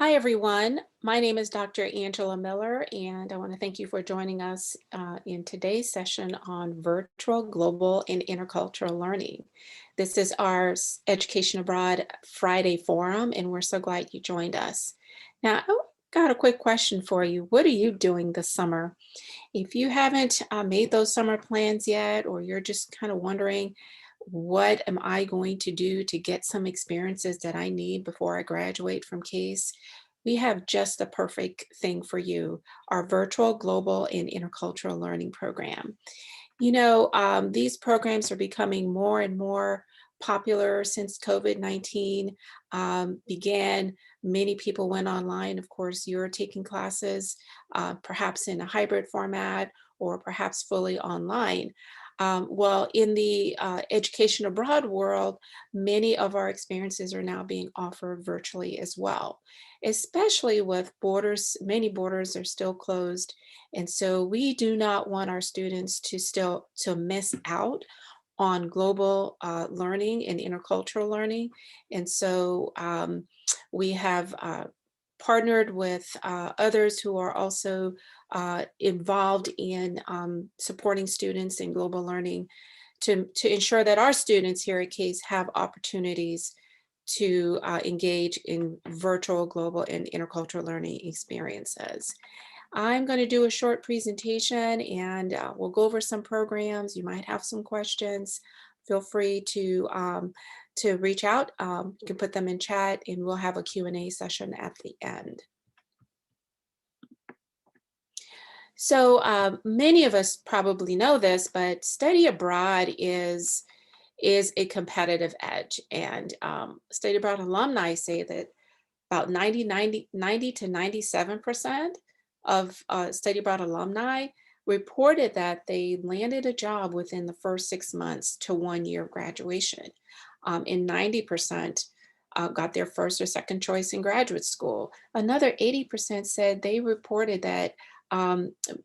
Hi, everyone. My name is Dr. Angela Miller, and I want to thank you for joining us in today's session on virtual, global, and intercultural learning. This is our Education Abroad Friday forum, and we're so glad you joined us. Now, I've got a quick question for you. What are you doing this summer? If you haven't made those summer plans yet, or you're just kind of wondering, what am I going to do to get some experiences that I need before I graduate from CASE? We have just the perfect thing for you, our virtual, global, and intercultural learning program. These programs are becoming more and more popular since COVID-19 began. Many people went online. Of course, you're taking classes, perhaps in a hybrid format or perhaps fully online. Well, in the education abroad world, many of our experiences are now being offered virtually as well, especially with borders. Many borders are still closed. And so we do not want our students to miss out on global learning and intercultural learning. And so we have partnered with others who are also involved in supporting students in global learning to ensure that our students here at CASE have opportunities to engage in virtual, global, and intercultural learning experiences. I'm going to do a short presentation and we'll go over some programs. You might have some questions. Feel free to reach out. You can put them in chat and we'll have a Q&A session at the end. So many of us probably know this, but study abroad is a competitive edge. And study abroad alumni say that about 90 to 97% of study abroad alumni reported that they landed a job within the first 6 months to 1 year of graduation. And 90% got their first or second choice in graduate school. Another 80% said they reported that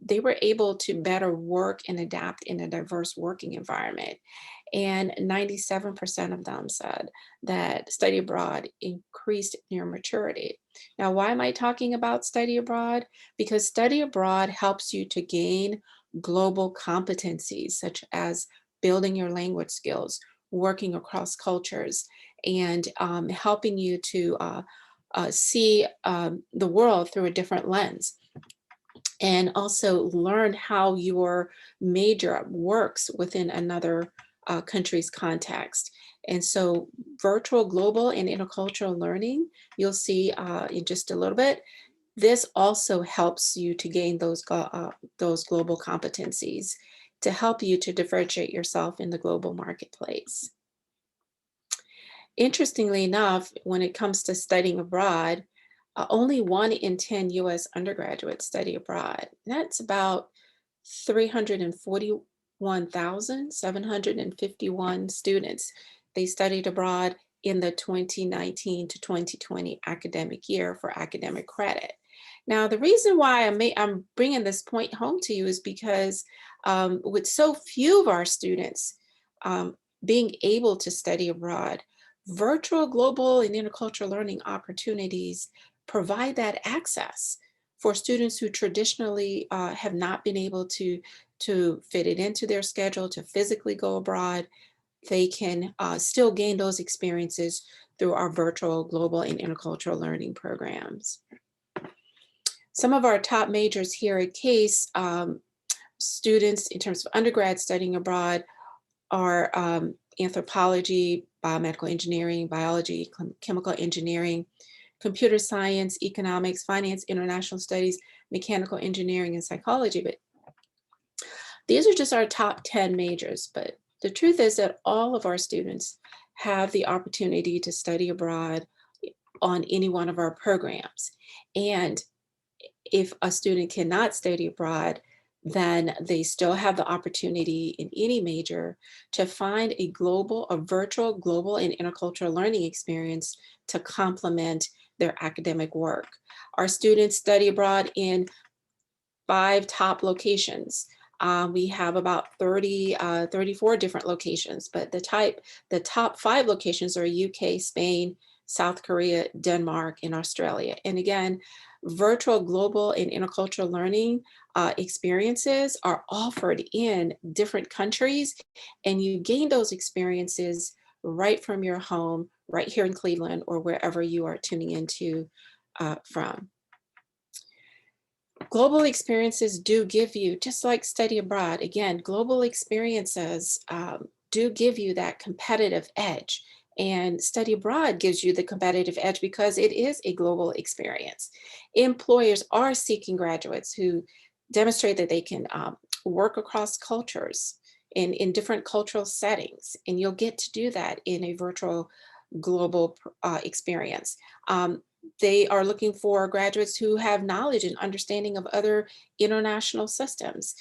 they were able to better work and adapt in a diverse working environment. And 97% of them said that study abroad increased their maturity. Now, why am I talking about study abroad? Because study abroad helps you to gain global competencies, such as building your language skills, working across cultures, and helping you to see the world through a different lens, and also learn how your major works within another country's context. And so virtual, global, and intercultural learning, you'll see in just a little bit, this also helps you to gain those global competencies to help you to differentiate yourself in the global marketplace. Interestingly enough, when it comes to studying abroad, only 1 in 10 US undergraduates study abroad. That's about 341,751 students. They studied abroad in the 2019 to 2020 academic year for academic credit. Now, the reason why I'm bringing this point home to you is because with so few of our students being able to study abroad, virtual, global, and intercultural learning opportunities provide that access for students who traditionally have not been able to fit it into their schedule, to physically go abroad. They can still gain those experiences through our virtual, global, and intercultural learning programs. Some of our top majors here at CASE, students in terms of undergrad studying abroad, are anthropology, biomedical engineering, biology, chemical engineering, computer science, economics, finance, international studies, mechanical engineering, and psychology. But these are just our top 10 majors. But the truth is that all of our students have the opportunity to study abroad on any one of our programs. And if a student cannot study abroad, then they still have the opportunity in any major to find a virtual, global, and intercultural learning experience to complement their academic work. Our students study abroad in 5 top locations. We have about 34 different locations, but the top 5 locations are UK, Spain, South Korea, Denmark, and Australia. And again, virtual global and intercultural learning experiences are offered in different countries, and you gain those experiences right from your home, right here in Cleveland or wherever you are tuning into from. Global experiences do give you, just like study abroad, again, global experiences do give you that competitive edge. And study abroad gives you the competitive edge because it is a global experience. Employers are seeking graduates who demonstrate that they can work across cultures in different cultural settings. And you'll get to do that in a virtual global experience. They are looking for graduates who have knowledge and understanding of other international systems,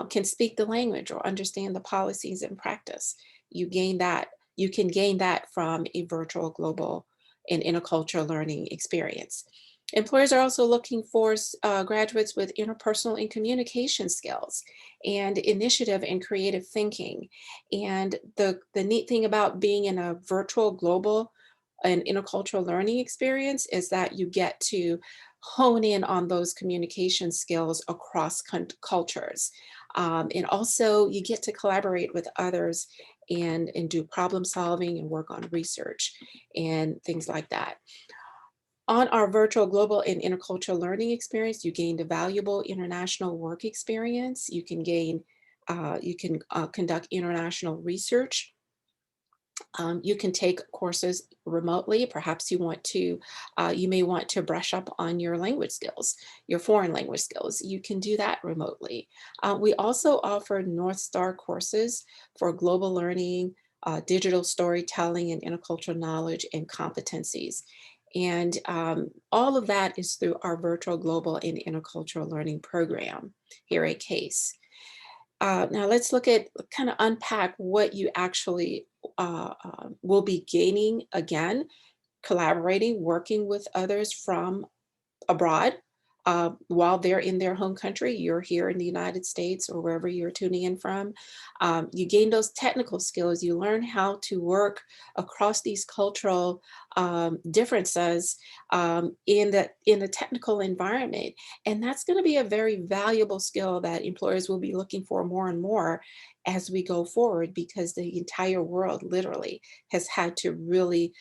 can speak the language or understand the policies and practice. You gain that, you can gain that from a virtual global and intercultural learning experience. Employers are also looking for graduates with interpersonal and communication skills and initiative and creative thinking. And the neat thing about being in a virtual global and intercultural learning experience is that you get to hone in on those communication skills across cultures. And also you get to collaborate with others and do problem solving and work on research and things like that. On our virtual global and intercultural learning experience, you gained a valuable international work experience. You can gain, you can conduct international research. You can take courses remotely. Perhaps you want to, you may want to brush up on your language skills, your foreign language skills. You can do that remotely. We also offer North Star courses for global learning, digital storytelling, and intercultural knowledge and competencies. And all of that is through our virtual global and intercultural learning program here at CASE. Now let's look at, kind of unpack what you actually will be gaining, again, collaborating, working with others from abroad while they're in their home country. You're here in the United States or wherever you're tuning in from. You gain those technical skills. You learn how to work across these cultural differences in the technical environment. And that's going to be a very valuable skill that employers will be looking for more and more as we go forward, because the entire world literally has had to really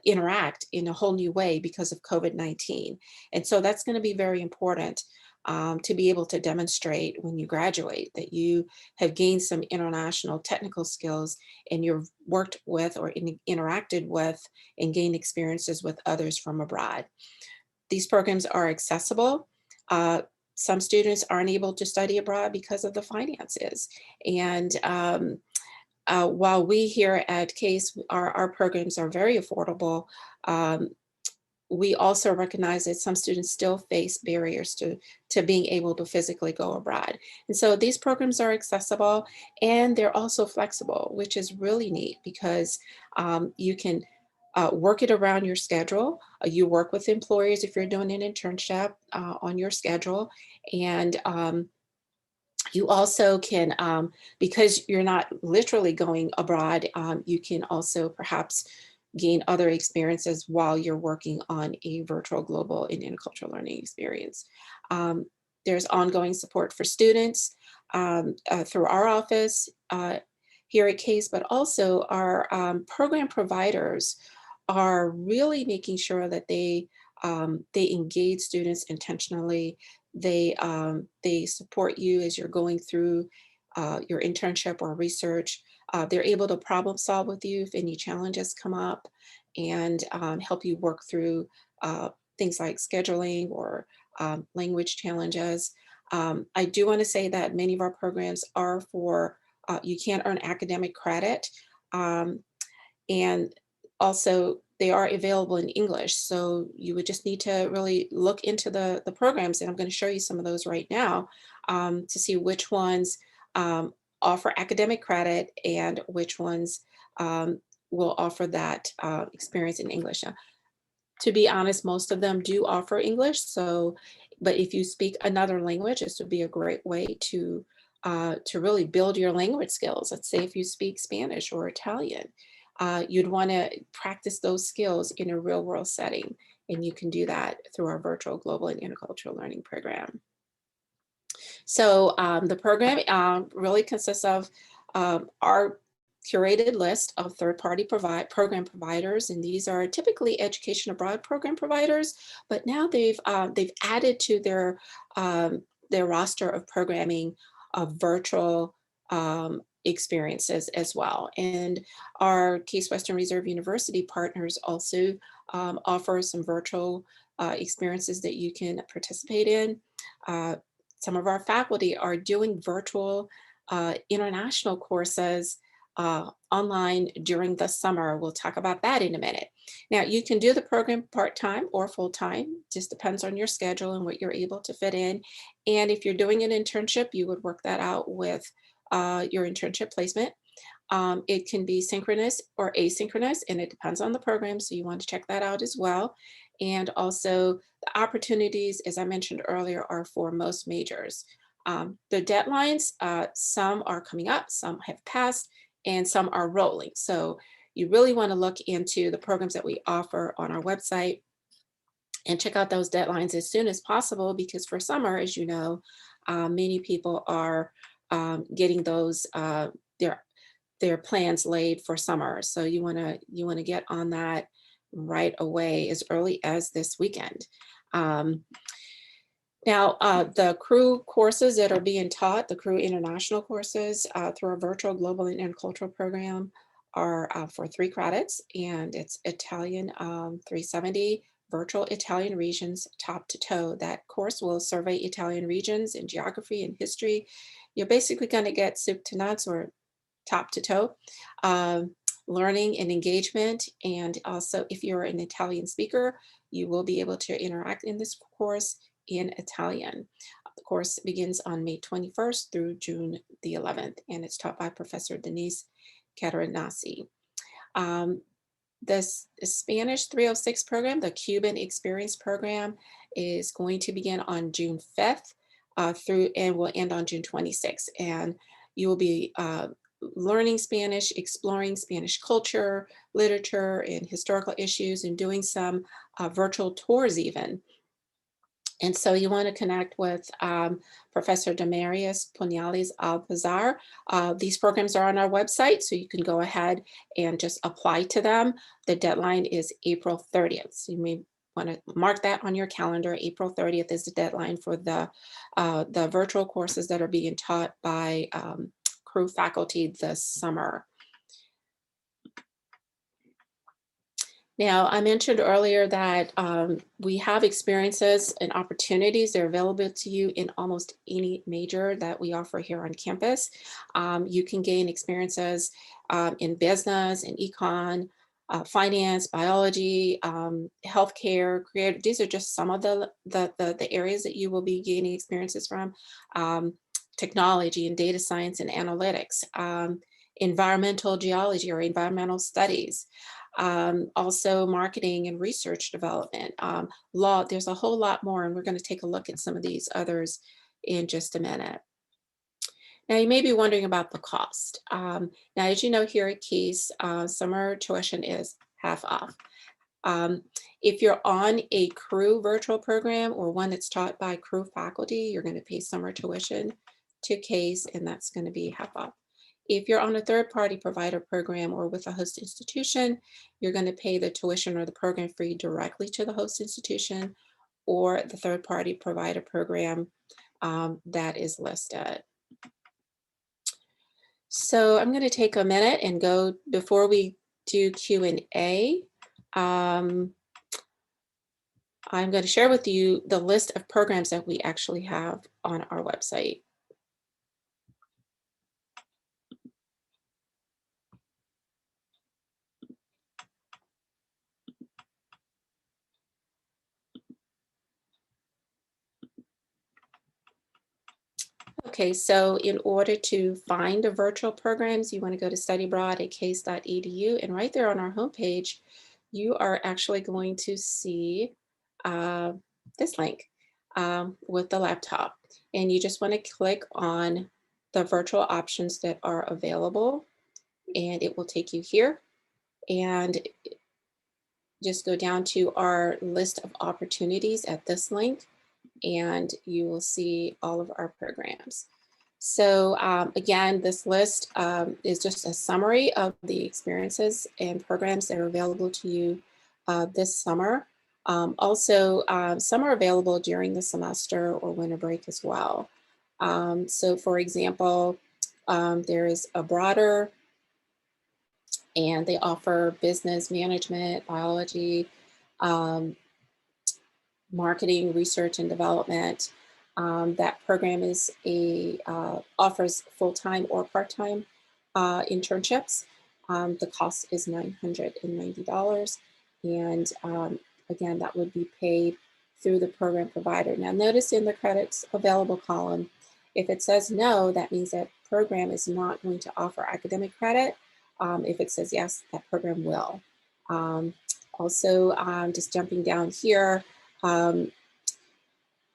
interact in a whole new way because of COVID-19. And so that's going to be very important to be able to demonstrate when you graduate that you have gained some international technical skills and you've worked with or interacted with and gained experiences with others from abroad. These programs are accessible. Some students aren't able to study abroad because of the finances. And while we here at CASE, our programs are very affordable, we also recognize that some students still face barriers to being able to physically go abroad. And so these programs are accessible and they're also flexible, which is really neat because you can work it around your schedule. You work with employers if you're doing an internship on your schedule. And you also can, because you're not literally going abroad, you can also perhaps gain other experiences while you're working on a virtual global and intercultural learning experience. There's ongoing support for students through our office here at CASE, but also our program providers are really making sure that they engage students intentionally. They support you as you're going through your internship or research. They're able to problem solve with you if any challenges come up and help you work through things like scheduling or language challenges. I do want to say that many of our programs are for, you can earn academic credit. And also they are available in English. So you would just need to really look into the programs. And I'm going to show you some of those right now to see which ones offer academic credit and which ones will offer that experience in English. Now, to be honest, most of them do offer English. So, but if you speak another language, this would be a great way to really build your language skills. Let's say if you speak Spanish or Italian, you'd want to practice those skills in a real world setting. And you can do that through our virtual global and intercultural learning program. So the program really consists of our curated list of third-party program providers, and these are typically education abroad program providers. But now they've added to their roster of programming of virtual experiences as well. And our Case Western Reserve University partners also offer some virtual experiences that you can participate in. Some of our faculty are doing virtual international courses online during the summer. We'll talk about that in a minute. Now, you can do the program part-time or full-time, just depends on your schedule and what you're able to fit in. And if you're doing an internship, you would work that out with your internship placement. It can be synchronous or asynchronous, and it depends on the program, so you want to check that out as well. And also the opportunities, as I mentioned earlier, are for most majors. The deadlines, some are coming up, some have passed, and some are rolling. So you really want to look into the programs that we offer on our website and check out those deadlines as soon as possible, because for summer, as you know, many people are getting those their plans laid for summer. So you want to get on that right away as early as this weekend. Now, the CRU courses that are being taught, the CRU international courses through our virtual global and intercultural program are for 3 credits, and it's Italian 370, virtual Italian regions top to toe. That course will survey Italian regions in geography and history. You're basically going to get soup to nuts, or top to toe, learning and engagement. And also, if you're an Italian speaker, you will be able to interact in this course in Italian. The course begins on May 21st through June the 11th, and it's taught by Professor Denise Cateranasi. This Spanish 306 program, the Cuban Experience Program, is going to begin on June 5th and will end on June 26th. And you will be learning Spanish, exploring Spanish culture, literature, and historical issues, and doing some virtual tours even. And so you want to connect with Professor Demarius Puñales Alpazar. These programs are on our website, so you can go ahead and just apply to them. The deadline is April 30th. So you may want to mark that on your calendar. April 30th is the deadline for the virtual courses that are being taught by CRU faculty this summer. Now, I mentioned earlier that we have experiences and opportunities. They're available to you in almost any major that we offer here on campus. You can gain experiences in business and econ, finance, biology, healthcare, creative. These are just some of the areas that you will be gaining experiences from. Technology and data science and analytics, environmental geology or environmental studies. Also marketing and research development, law. There's a whole lot more, and we're going to take a look at some of these others in just a minute. Now, you may be wondering about the cost. Now, as you know, here at Case, summer tuition is half off. If you're on a CRU virtual program or one that's taught by CRU faculty, you're going to pay summer tuition to Case, and that's going to be half off. If you're on a third-party provider program or with a host institution, you're going to pay the tuition or the program fee directly to the host institution or the third-party provider program that is listed. So I'm going to take a minute and go, before we do Q&A, I'm going to share with you the list of programs that we actually have on our website. Okay, so in order to find the virtual programs, you want to go to study abroad at case.edu, and right there on our homepage, you are actually going to see this link with the laptop. And you just want to click on the virtual options that are available, and it will take you here. and just go down to our list of opportunities at this link, and you will see all of our programs. So again, this list is just a summary of the experiences and programs that are available to you this summer. Also, some are available during the semester or winter break as well. So for example, there is a broader, and they offer business management, biology, marketing, research, and development. That program is offers full-time or part-time internships. The cost is $990. And again, that would be paid through the program provider. Now notice in the credits available column, if it says no, that means that program is not going to offer academic credit. If it says yes, that program will. Also, just jumping down here,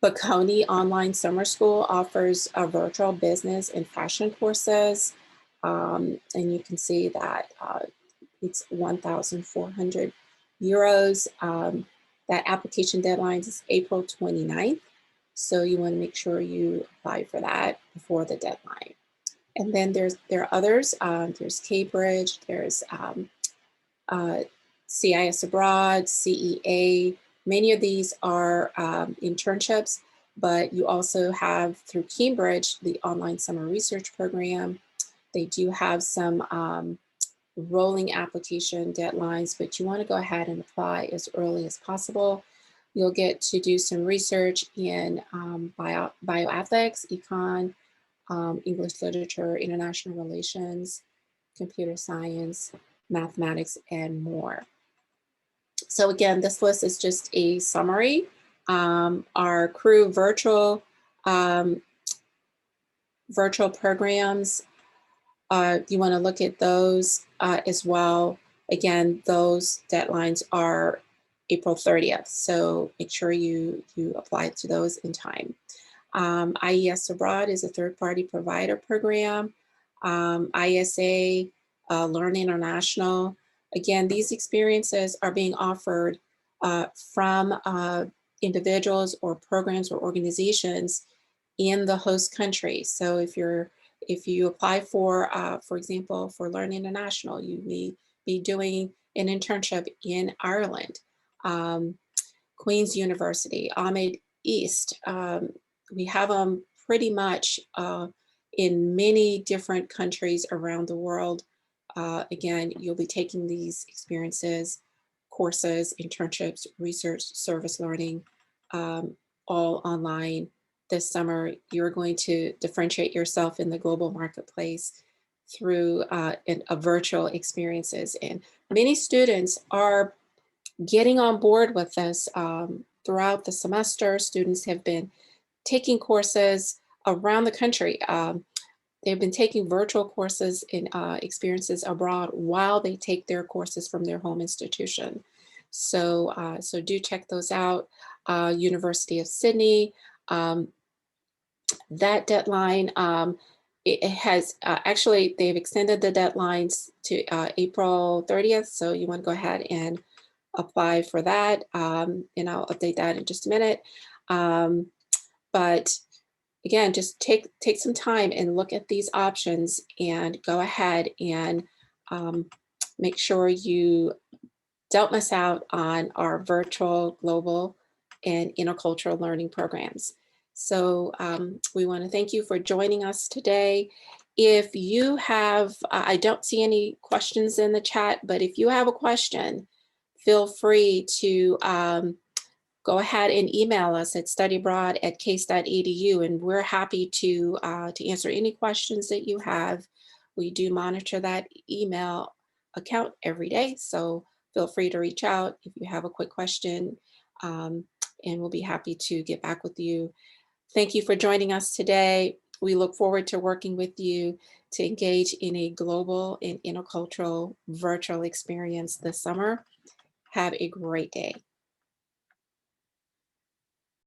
Bocconi Online Summer School offers a virtual business and fashion courses. And you can see that it's 1,400 euros. That application deadline is April 29th. So you want to make sure you apply for that before the deadline. And then there are others. There's Cambridge, there's Ies Abroad, CEA. Many of these are internships, but you also have through Cambridge, the online summer research program. They do have some rolling application deadlines, but you want to go ahead and apply as early as possible. You'll get to do some research in bioethics, econ, English literature, international relations, computer science, mathematics, and more. So again, this list is just a summary. Our CRU virtual programs, you want to look at those as well. Again, those deadlines are April 30th. So make sure you apply to those in time. Ies Abroad is a third-party provider program. ISA, Learn International. Again, these experiences are being offered from individuals or programs or organizations in the host country. So if you apply for example, for Learn International, you may be doing an internship in Ireland. Queen's University, Ahmed East. We have them pretty much in many different countries around the world. Again, you'll be taking these experiences, courses, internships, research, service learning, all online this summer. You're going to differentiate yourself in the global marketplace through a virtual experiences. And many students are getting on board with this throughout the semester. Students have been taking courses around the country. They've been taking virtual courses in experiences abroad while they take their courses from their home institution. So, so do check those out. University of Sydney, that deadline, it has actually, they've extended the deadlines to April 30th. So you want to go ahead and apply for that. And I'll update that in just a minute. But again, just take some time and look at these options and go ahead and make sure you don't miss out on our virtual, global, and intercultural learning programs. So we want to thank you for joining us today. If you have, I don't see any questions in the chat, but if you have a question, feel free to go ahead and email us at studyabroad@case.edu, and we're happy to answer any questions that you have. We do monitor that email account every day, so feel free to reach out if you have a quick question, and we'll be happy to get back with you. Thank you for joining us today. We look forward to working with you to engage in a global and intercultural virtual experience this summer. Have a great day.